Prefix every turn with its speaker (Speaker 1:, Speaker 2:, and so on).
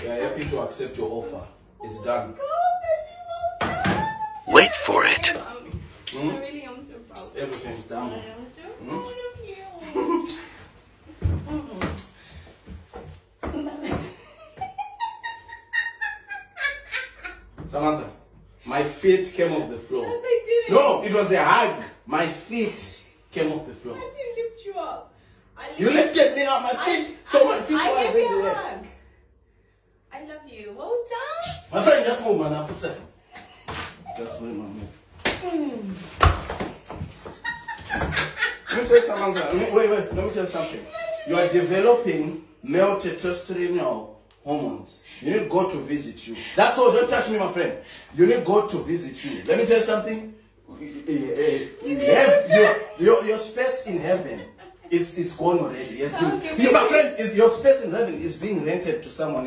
Speaker 1: We are happy to accept your offer. It's done.
Speaker 2: Wait for it.
Speaker 3: I really am so proud.
Speaker 1: Everything's done.
Speaker 3: I am so proud of you.
Speaker 1: Samantha, my feet came off the floor.
Speaker 3: No, they didn't.
Speaker 1: No, it was a hug. My feet came off the floor.
Speaker 3: I didn't lift you up.
Speaker 1: You lifted me up, my feet. So my feet were
Speaker 3: I gave you a
Speaker 1: there.
Speaker 3: hug. I love you. Well done.
Speaker 1: My friend, just move, man. Just move, man. Let me tell you something. Wait. Let me tell you something. You are developing male testosterone hormones. You need God to visit you. That's all. Don't touch me, my friend. You need God to visit you. Let me tell you something. Your space in heaven, it's gone already. My friend, your space in heaven is being rented to someone.